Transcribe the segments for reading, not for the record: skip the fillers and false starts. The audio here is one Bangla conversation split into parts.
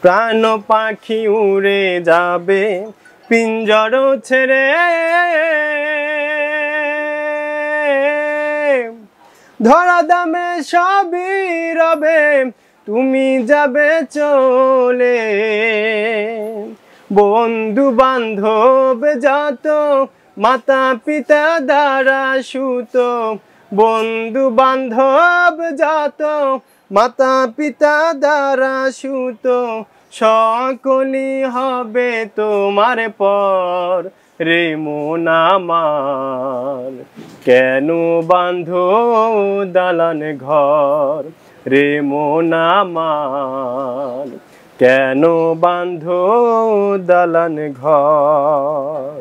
প্রাণ পাখি উড়ে যাবে পিঞ্জর ছেড়ে, ধরা দামে সবই রবে তুমি যাবে চলে। বন্ধু বান্ধব যত মাতা পিতা দ্বারা সুত, বন্ধু বান্ধব যত মাতা পিতা দ্বারা সুত, সকলই হবে তোমার পর রে মন আমার। কেন বাঁধো দালান ঘর রে মন আমার, কেন বাঁধো দালান ঘর।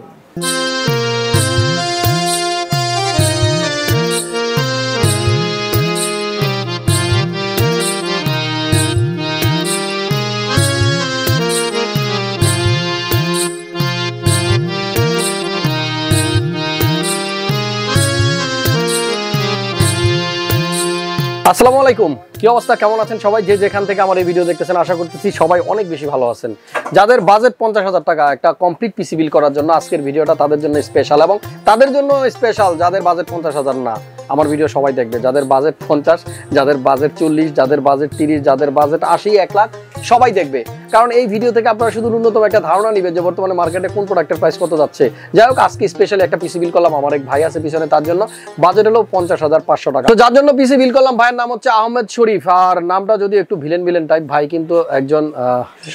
আসসালামু আলাইকুম, কি অবস্থা, কেমন আছেন সবাই? যে যেখান থেকে আমার এই ভিডিও দেখতেছেন আশা করতেছি সবাই অনেক বেশি ভালো আছেন। যাদের বাজেট 50,000 টাকা একটা কমপ্লিট পিসি বিল করার জন্য আজকের ভিডিওটা তাদের জন্য স্পেশাল, এবং তাদের জন্য স্পেশাল যাদের বাজেট 50,000 না। আমার ভিডিও সবাই দেখবে, যাদের বাজেট 50, যাদের বাজেট 40, যাদের বাজেট 30, যাদের বাজেট 80, 1 লাখ সবাই দেখবে। কারণ এই ভিডিও থেকে আপনারা শুধু ন্যূনতম একটা ধারণা নেবেন যে বর্তমানে মার্কেটে কোন প্রোডাক্টের প্রাইস কত যাচ্ছে। যাই হোক, আজকে স্পেশালি একটা পিসি বিল করলাম, আমার এক ভাই আছে পিছনে, তার জন্য বাজেট হলো 50,500 টাকা। তো যার জন্য পিসি বিল করলাম, ভাইয়ের নাম হচ্ছে আহমেদ শরীফ। আর নামটা যদি একটু ভিলেন ভিলেন টাইপ, ভাই কিন্তু একজন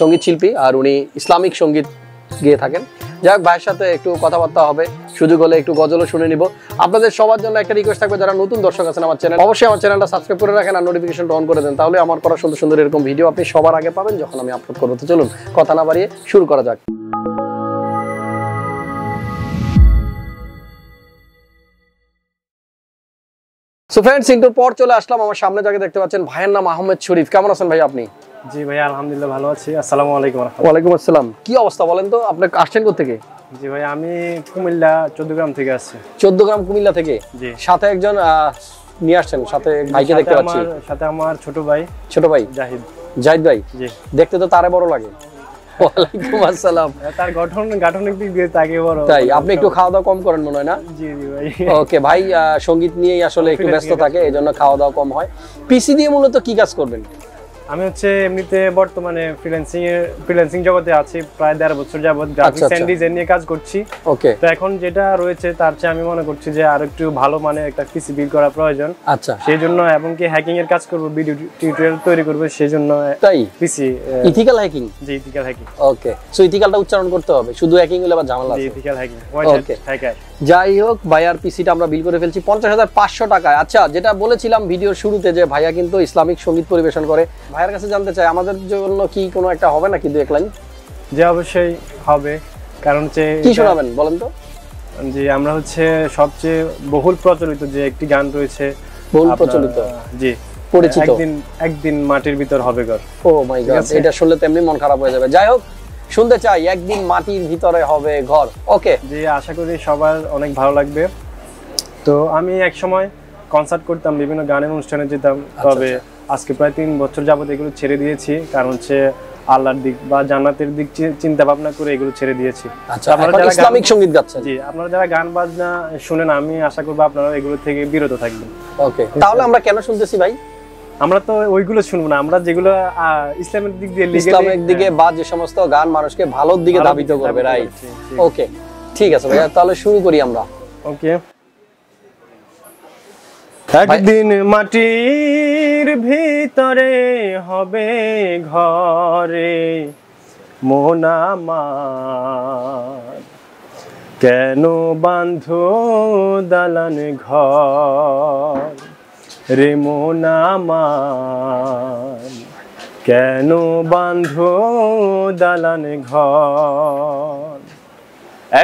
সঙ্গীত শিল্পী আর উনি ইসলামিক সঙ্গীত গেয়ে থাকেন। যাই হোক, ভাইয়ের সাথে একটু কথাবার্তা হবে, সুযোগ হলে একটু গজলও শুনে নিব। আপনাদের সবার জন্য একটা রিকোয়েস্ট থাকবে, যারা নতুন দর্শক আছেন আমার চ্যানেল, অবশ্যই আমার চ্যানেলটা সাবস্ক্রাইব করে রাখেন আর নোটিফিকেশনটা অন করে দেন, তাহলে আমার করা সুন্দর সুন্দর এরকম ভিডিও আপনি সবার আগে পাবেন যখন আমি আপলোড করবো। তো চলুন কথা না বাড়িয়ে শুরু করা যাক। সো ফ্রেন্ডস, ইন্ট্রোর পর চলে আসলাম, আমার সামনে যাকে দেখতে পাচ্ছেন ভাইয়ের নাম আহমেদ শরীফ। কেমন আছেন ভাই আপনি? জি ভাই, আলহামদুলিল্লাহ ভালো আছি। আসসালামু আলাইকুম। ওয়ালাইকুম আসসালাম। কি অবস্থা বলেন তো, আপনি আসছেন কোথা থেকে? জি ভাই, আমি কুমিল্লা 14 গ্রাম থেকে আসছি। 14 গ্রাম কুমিল্লা থেকে? জি। সাথে একজন নিয়ে আসছেন, সাথে ভাইকে দেখতে পাচ্ছি। সাথে আমার ছোট ভাই। ছোট ভাই জাহিদ ভাই? জি। দেখতে তো তারে বড় লাগে। ওয়ালাইকুম আসসালাম। তার গঠনিক দিক দিয়ে তাকে বড়। তাই? আপনি একটু খাওয়া দাওয়া কম করেন মনে হয় না? জি জি ভাই। ওকে ভাই, সঙ্গীত নিয়েই আসলে একটু ব্যস্ত থাকে, এইজন্য খাওয়া দাওয়া কম হয়। পিসি দিয়ে মূলত কি কাজ করবেন? আমি হচ্ছে এমনিতে বর্তমানে ফ্রিল্যান্সিং জগতে আছি, প্রায় 1.5 বছর যাবত গ্রাফিক্স এন্ড ডিজাইন নিয়ে কাজ করছি। ওকে। তো এখন যেটা রয়েছে তার চেয়ে আমি মনে করছি যে আর একটু ভালো মানে একটা পিসি বিল্ড করা প্রয়োজন। আচ্ছা। সেই জন্য এবং কি হ্যাকিং এর কাজ করব, ভিডিও টিউটোরিয়াল তৈরি করব, সেই জন্য তাই পিসি ইথিক্যাল হ্যাকিং। জি, ইথিক্যাল হ্যাকিং। ওকে। সো ইথিক্যালটা উচ্চারণ করতে হবে, শুধু হ্যাকিং হলে আবার ঝামেলা আছে। জি, ইথিক্যাল হ্যাকিং। ওকে। হ্যাকার। যাই হোক, ভাইয়ার পিসিটা আমরা বিল করে ফেলছি 50,500 টাকায়। আচ্ছা, যেটা বলেছিলাম ভিডিওর শুরুতে যে ভাইয়া কিন্তু ইসলামিক সঙ্গীত পরিবেশন করে, ভাইয়ার কাছে জানতে চাই আমাদের জন্য কি কোনো একটা হবে নাকি দু এক লাইন? যে অবশ্যই হবে, কারণ কি শোনাবেন বলেন তো? জি, আমরা হচ্ছে সবচেয়ে বহুল প্রচলিত যে একটি গান রয়েছে, বহুল প্রচলিত, জি পরিচিত, একদিন মাটির ভিতর হবে ঘর। ও মাই গড, এটা শুনলে তেমনি মন খারাপ হয়ে যাবে। যাই হোক, শুনতে চাই একদিন মাটির ভিতরে হবে ঘর। ওকে জি, আশা করি সবার অনেক ভালো লাগবে। তো আমি এক সময় কনসার্ট করতাম, বিভিন্ন গানের অনুষ্ঠানে যেতাম, তবে আজকে প্রায় 3 বছর যাবত এগুলো ছেড়ে দিয়েছি, কারণ হচ্ছে আল্লাহর দিক বা জান্নাতের দিক চিন্তা ভাবনা করে এগুলো ছেড়ে দিয়েছি। আচ্ছা, আপনারা যারা ইসলামিক সঙ্গীত গাচ্ছেন, জি আপনারা যারা গান বাজনা শুনেন, আমি আশা করব আপনারা এগুলো থেকে বিরত থাকবেন। ওকে, তাহলে আমরা কেন শুনতেছি ভাই? আমরা তো ওইগুলো শুনবো না, আমরা যেগুলো ইসলামের দিক দিয়ে, ইসলামের দিকে বা যে সমস্ত গান মানুষকে ভালোর দিকে ধাবিত করবে, রাইট? ওকে, ঠিক আছে ভাইয়া, তাহলে শুরু করি আমরা। ওকে। একদিন মাটির ভিতরে হবে ঘরে মন আমার, কেন বাঁধো দালান ঘর রে মন আমার, কেন বাঁধো দালান ঘর।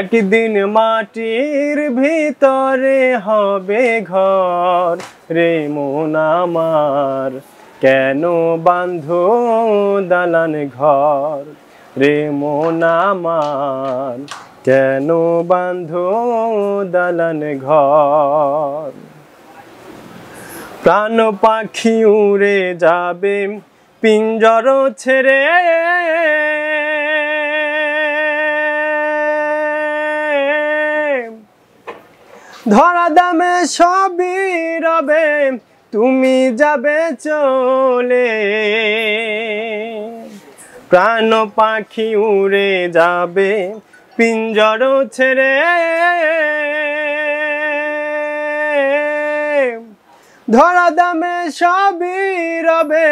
একদিন মাটির ভিতরে হবে ঘর রে মন আমার, কেন বাঁধো দালান ঘর রে মন আমার, কেন বাঁধো দালান ঘর। প্রাণ পাখি উড়ে যাবে পিঞ্জর ছেড়ে ধরা দামে সবই রবে, তুমি যাবে চলে, প্রাণ পাখি উড়ে যাবে পিঞ্জর ছেড়ে, ধরা দামে সবই রবে,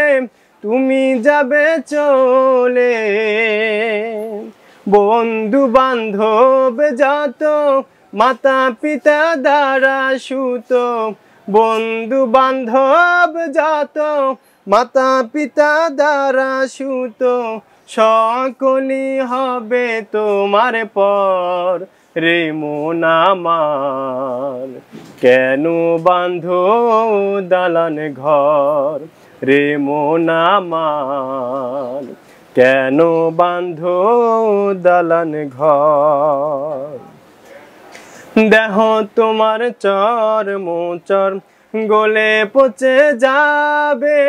তুমি যাবে চলে, বন্ধু বান্ধব যত মাতা পিতা দ্বারা সুত, বন্ধু বান্ধব যত মাতা পিতা দ্বারা সুত, সকলই হবে তোমার পর রে মন আমার, কেন বাঁধো দালান ঘর রে মন আমার, কেন বাঁধো দালান ঘর। দেহ তোমার চর মোচর গলে পচে যাবে,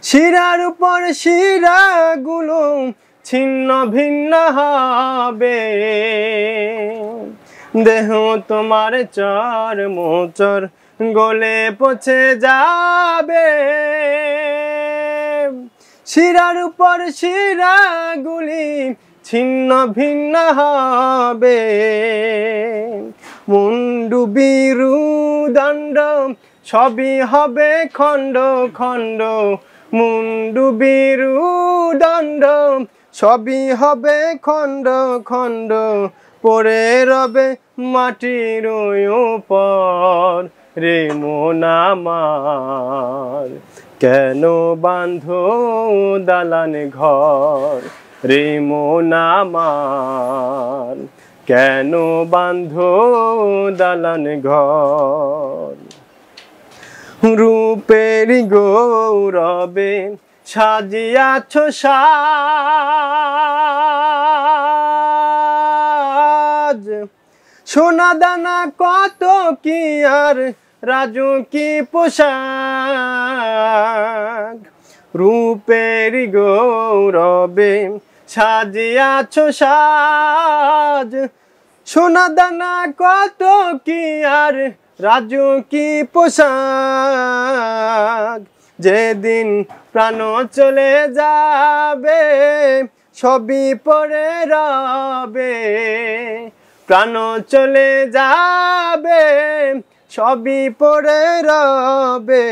শিরার উপর শিরাগুলো ছিন্ন ভিন্ন হবে, দেহ তোমার চর মোচর গলে পচে যাবে, শিরার উপর শিরাগুলি ছিন্ন ভিন্ন হবে, মুন্ডু বিরু দণ্ড সবই হবে খণ্ড খণ্ড, মুন্ডু বিরু দণ্ড সবই হবে খণ্ড খণ্ড, পড়ে রবে মাটির উপর রে মন আমার, কেন বাঁধো দালান ঘর রে মন আমার, কেন বাঁধো দালান ঘর। রূপের গৌরবে সাজিয়াছ সাজ, সোনা দানা কত কি আর রাজু কি পোশাক, রূপের গৌরবে সাজিয়াছ সাজ, সোনা দানা কত কি আর রাজু কি পোশাক, যেদিন প্রাণ চলে যাবে সবই পড়ে রবে, প্রাণ চলে যাবে সবই পড়ে রবে,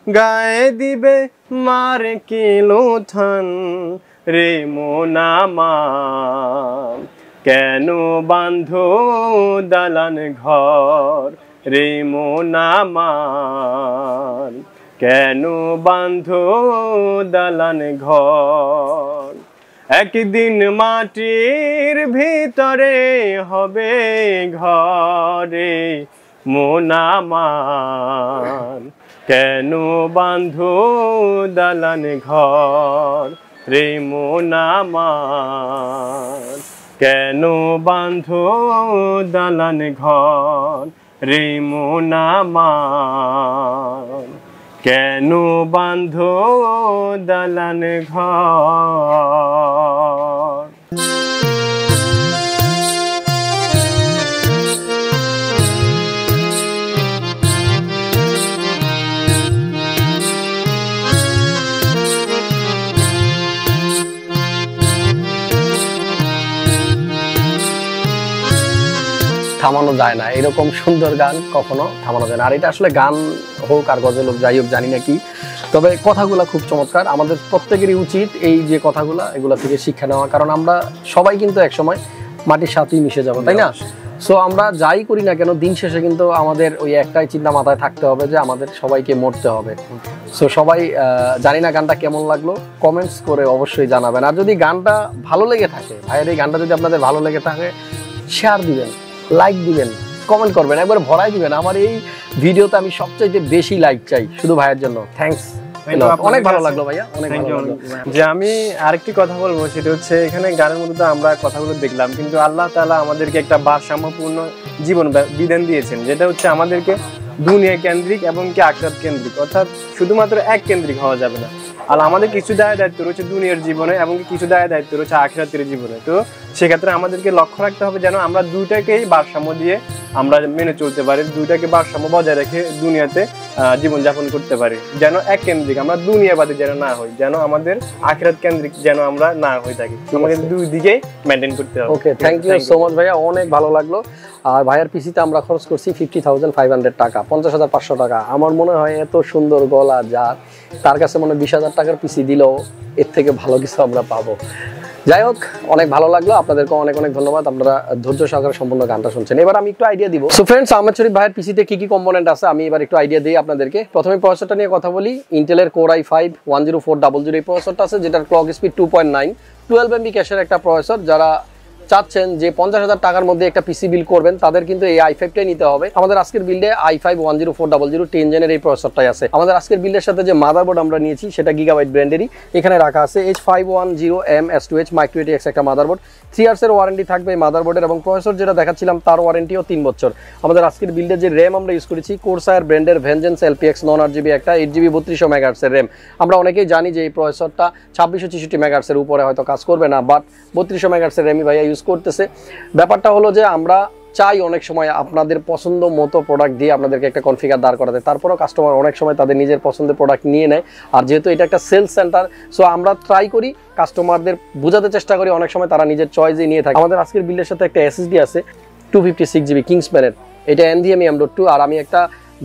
গায়ে দিবে মার কিলো থান রে মন আমার, কেন বাঁধো দালান ঘর রে মন আমার, কেন বাঁধো দালান ঘর। একদিন মাটির ভিতরে হবে ঘরে মন আমার, কেন বাঁধো দালান ঘর রে মন আমার, কেন বাঁধো দালান ঘর রে মন আমার, কেন বাঁধো দালান ঘর। থামানো যায় না, এরকম সুন্দর গান কখনো থামানো যায় না। আর এটা আসলে গান হোক আর গজল হোক যাই হোক জানি না কি, তবে কথাগুলো খুব চমৎকার। আমাদের প্রত্যেকেরই উচিত এই যে কথাগুলো এগুলা থেকে শিক্ষা নেওয়া, কারণ আমরা সবাই কিন্তু একসময় মাটির সাথেই মিশে যাবো, তাই না? সো আমরা যাই করি না কেন দিন শেষে কিন্তু আমাদের ওই একটাই চিন্তা মাথায় থাকতে হবে যে আমাদের সবাইকে মরতে হবে। সো সবাই জানি না গানটা কেমন লাগলো, কমেন্টস করে অবশ্যই জানাবেন। আর যদি গানটা ভালো লেগে থাকে, ভাইয়ের এই গানটা যদি আপনাদের ভালো লেগে থাকে, শেয়ার দিবেন, লাইক দিবেন, কমেন্ট করবেন, একবার ভরাই দিবেন। আমার এই ভিডিওতে আমি সবচাইতে বেশি লাইক চাই শুধু ভাইয়ের জন্য। থ্যাঙ্কস। অনেক ভালো লাগলো ভাইয়া, অনেক ভালো লাগলো। যে আমি আরেকটি কথা বলবো, সেটা হচ্ছে এখানে গানের মধ্যে তো আমরা কথাগুলো দেখলাম, কিন্তু আল্লাহ তাআলা আমাদেরকে একটা ভারসাম্যপূর্ণ জীবন বিধান দিয়েছেন, যেটা হচ্ছে আমাদেরকে দুনিয়া কেন্দ্রিক এবং কি আখিরাত কেন্দ্রিক, অর্থাৎ শুধুমাত্র এক কেন্দ্রিক হওয়া যাবে না। আর আমাদের কিছু দায়িত্ব রয়েছে দুনিয়ার জীবনে এবং কিছু দায়িত্ব রয়েছে আখিরাতের জীবনে। তো সেক্ষেত্রে আমাদেরকে লক্ষ্য রাখতে হবে যেন আমরা দুইটাকেই ভারসাম্য দিয়ে আমরা মেনে চলতে পারি, দুইটাকে ভারসাম্য বজায় রেখে দুনিয়াতে জীবনযাপন করতে পারি, যেন এক কেন্দ্রিক আমরা দুনিয়াবাদী যেন না হই, যেন আমাদের আখিরাত কেন্দ্রিক যেন আমরা না হয়ে থাকি। আমাদের দুই দিকেই মেনটেন করতে হবে। ওকে, থ্যাংক ইউ সো মাচ ভাইয়া, অনেক ভালো লাগলো। আর ভাইয়ার পিসিতে আমরা খরচ করছি 50,500 টাকা, 50,500 টাকা। আমার মনে হয় এত সুন্দর গলা যার, তার কাছে মনে হয় 20,000 টাকার পিসি দিলেও এর থেকে ভালো কিছু আমরা পাবো। যাই হোক, অনেক ভালো লাগলো, আপনাদেরকে অনেক অনেক ধন্যবাদ, আপনারা ধৈর্য সহকারে সম্পূর্ণ গানটা শুনছেন। এবার আমি একটু আইডিয়া দিব। সো ফ্রেন্ডস, আহমেদ শরীফ ভাইয়ের পিসিতে কি কি কম্পোনেন্ট আছে আমি এবার একটু আইডিয়া দিই আপনাদেরকে। প্রথমে প্রসেসরটা নিয়ে কথা বলি। ইন্টেলের কোর i5 10400 এই প্রসেসরটা আছে, যেটার ক্লক স্পিড 2.9, 12 MB ক্যাশের একটা প্রসেসর। যারা চাচ্ছেন যে 50,000 টাকার মধ্যে একটা পিসি বিল করবেন, তাদের কিন্তু এই i5টাই নিতে হবে। আমাদের আজকের বিল্ডে i5 10400 10 জেনের এই প্রসেসরটাই আছে। আমাদের আজকের বিল্ডের সাথে যে মাদারবোর্ড আমরা নিয়েছি সেটা গিগাবাইট ব্র্যান্ডেরই, এখানে রাখা আছে H510M/S2H মাইক্রো ATX একটা মাদারবোর্ড। 3 ইয়ার্সের ওয়ারেন্টি থাকবে এই মাদারবোর্ডের, এবং প্রসেসর যেটা দেখাচ্ছিলাম তার ওয়ারেন্টিও 3 বছর। আমাদের আজকের বিল্ডে যে র্যাম আমরা ইউজ করেছি কোরসায়ার ব্র্যান্ডের ভেঞ্জেন্স LPX নন RGB একটা 8GB 3200 MHz এর র্যাম। আমরা অনেকেই জানি যে এই প্রসেসরটা 2666 MHz এর উপরে হয়তো কাজ করবে না, বাট 3200 MHz এর র্যামই ভাইয়া ইউজ করতেছে। ব্যাপারটা হলো যে আমরা চাই অনেক সময় আপনাদের পছন্দ মতো প্রোডাক্ট দিয়ে আপনাদেরকে একটা কনফিগার দাঁড় করাতে, তারপরেও কাস্টমার অনেক সময় তাদের নিজের পছন্দের প্রোডাক্ট নিয়ে নেয়। আর যেহেতু এটা একটা সেলস সেন্টার, সো আমরা ট্রাই করি কাস্টমারদের বোঝাতে চেষ্টা করি, অনেক সময় তারা নিজের চয়েসই নিয়ে থাকে। আমাদের আজকের বিল্ডের সাথে একটা SSD আছে 256GB কিংসম্যানের, এটা NVMe M.2। আর আমি একটা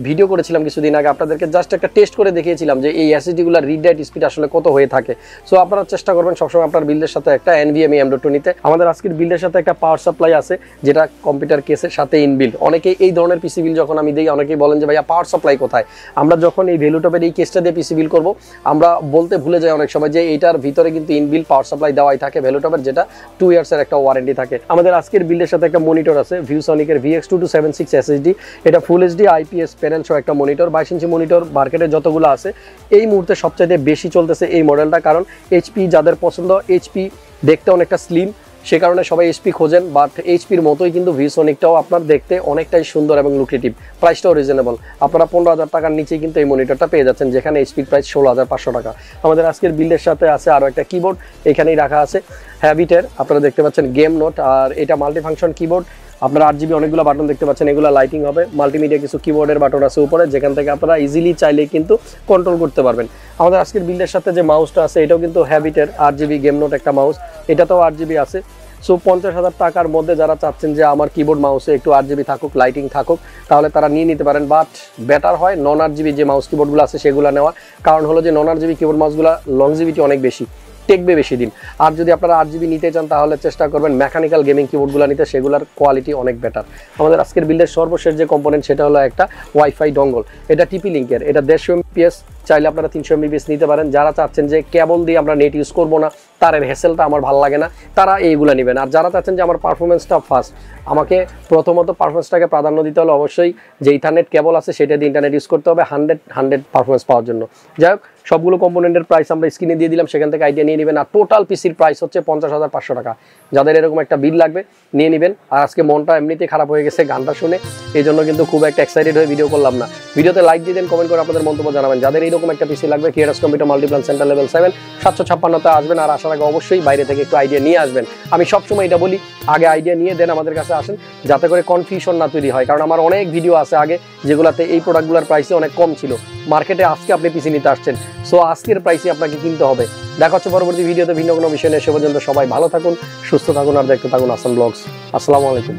ভিডিও করেছিলাম কিছুদিন আগে, আপনাদেরকে জাস্ট একটা টেস্ট করে দেখিয়েছিলাম যে এই এসএসডিগুলোর রিড রাইট স্পিড আসলে কত হয়ে থাকে। সো আপনারা চেষ্টা করবেন সবসময় আপনার বিল্ডের সাথে একটা NVMe M.2 নিতে। আমাদের আজকের বিল্ডের সাথে একটা পাওয়ার সাপ্লাই আছে, যেটা কম্পিউটার কেসের সাথে ইনবিল্ড। অনেকেই এই ধরনের পিসি বিল যখন আমি দিই, অনেকেই বলেন যে ভাইয়া পাওয়ার সাপ্লাই কোথায়। আমরা যখন এই ভ্যালুটপের এই কেসটা দিয়ে পিসি বিল করবো, আমরা বলতে ভুলে যাই অনেক সময় যে এইটার ভিতরে কিন্তু ইনবিল্ড পাওয়ার সাপ্লাই দেওয়াই থাকে ভ্যালুটপের, যেটা 2 ইয়ার্সের একটা ওয়ারেন্টি থাকে। আমাদের আজকের বিল্ডের সাথে একটা মনিটর আছে ভিউসনিকের VX2276 SSD, এটা ফুল HD IPS প্যানেল সহ একটা মনিটর, 22 ইঞ্চি মনিটর। মার্কেটে যতগুলো আছে এই মুহূর্তে সবচাইতে বেশি চলতেছে এই মডেলটা, কারণ এইচপি যাদের পছন্দ, এইচপি দেখতে অনেকটা স্লিম, সে কারণে সবাই এইচপি খোঁজেন। বাট এইচপির মতোই কিন্তু ভিউসনিকটাও আপনার দেখতে অনেকটাই সুন্দর এবং লুক্রেটিভ, প্রাইসটাও রিজনেবল। আপনারা 15,000 টাকার নিচেই কিন্তু এই মনিটরটা পেয়ে যাচ্ছেন, যেখানে এইচপির প্রাইস 16,500 টাকা। আমাদের আজকের বিল্ডের সাথে আছে আরও একটা কিবোর্ড, এখানেই রাখা আছে হ্যাবিটের, আপনারা দেখতে পাচ্ছেন গেম নোট। আর এটা মাল্টিফাংশন কিবোর্ড, আপনারা 8GB অনেকগুলো বাটন দেখতে পাচ্ছেন, এগুলো লাইটিং হবে। মাল্টিমিডিয়া কিছু কিবোর্ডের বাটন আছে উপরে, যেখান থেকে আপনারা ইজিলি চাইলেই কিন্তু কন্ট্রোল করতে পারবেন। আমাদের আজকের বিল্ডের সাথে যে মাউসটা আছে, এটাও কিন্তু হ্যাবিটের 8GB গেম নোট একটা মাউস, এটাতেও 8GB আছে। সো 50,000 টাকার মধ্যে যারা চাচ্ছেন যে আমার কিবোর্ড মাউসে একটু 8GB থাকুক, লাইটিং থাকুক, তাহলে তারা নিয়ে নিতে পারেন। বাট বেটার হয় নন 8GB যে মাউস কিবোর্ডগুলো আছে সেগুলো নেওয়ার, কারণ হলো যে নন 8GB কিবোর্ড মাউসগুলো লংজিভিটি অনেক বেশি, টেকবে বেশি দিন। আর যদি আপনারা 8GB নিতে চান তাহলে চেষ্টা করবেন মেকানিক্যাল গেমিং কিবোর্ডগুলো নিতে, সেগুলোর কোয়ালিটি অনেক বেটার। আমাদের আজকের বিল্ডের সর্বশেষ যে কম্পোনেন্ট সেটা হলো একটা ওয়াইফাই ডঙ্গল, এটা টিপি লিঙ্কের, এটা 150 MBps, চাইলে আপনারা 300 MBps নিতে পারেন। যারা চাচ্ছেন যে কেবল দিয়ে আমরা নেট ইউজ করবো না, তারের হ্যাসেলটা আমার ভালো লাগে না, তারা এইগুলো নেবেন। আর যারা চাচ্ছেন যে আমার পারফরমেন্সটা ফাস্ট, আমাকে প্রথমত পারফরমেন্সটাকে প্রাধান্য দিতে হলে অবশ্যই যে ইথারনেট কেবল আছে সেটা দিয়ে ইন্টারনেট ইউজ করতে হবে 100 পারফরমেন্স পাওয়ার জন্য। যাই হোক, সবগুলো কম্পোনেন্টের প্রাইস আমরা স্ক্রিনে দিয়ে দিলাম, সেখান থেকে আইডিয়া নিয়ে নেবেন। আর টোটাল পিসির প্রাইস হচ্ছে 50,500 টাকা। যাদের এরকম একটা বিল লাগবে নিয়ে নেবেন। আর আজকে মনটা এমনিতেই খারাপ হয়ে গেছে গানটা শুনে, এই জন্য কিন্তু খুব একটা এক্সাইটেড হয়ে ভিডিও করলাম না। ভিডিওতে লাইক দিয়ে দেন, কমেন্ট করে আপনাদের মন্তব্য জানাবেন। যাদের এইরকম একটা পিসি লাগবে, কিয়ারাস কম্পিউটার মাল্টিপ্লান সেন্টার লেভেল 7 756তে আসবেন। আর আসার আগে অবশ্যই বাইরে থেকে একটু আইডিয়া নিয়ে আসবেন। আমি সবসময় এটা বলি, আগে আইডিয়া নিয়ে দেন আমাদের কাছে আসেন, যাতে করে কনফিউশন না তৈরি হয়। কারণ আমার অনেক ভিডিও আছে আগে যেগুলোতে এই প্রোডাক্টগুলোর প্রাইসই অনেক কম ছিল, মার্কেটে আজকে আপনি পিসি নিতে আসছেন, সো আজকের প্রাইসে আপনাকে কিনতে হবে। দেখা হচ্ছে পরবর্তী ভিডিওতে ভিন্ন কোনো বিষয় নিয়ে। সে পর্যন্ত সবাই ভালো থাকুন, সুস্থ থাকুন, আর দেখতে থাকুন হাসান ব্লগস। আসসালামু আলাইকুম।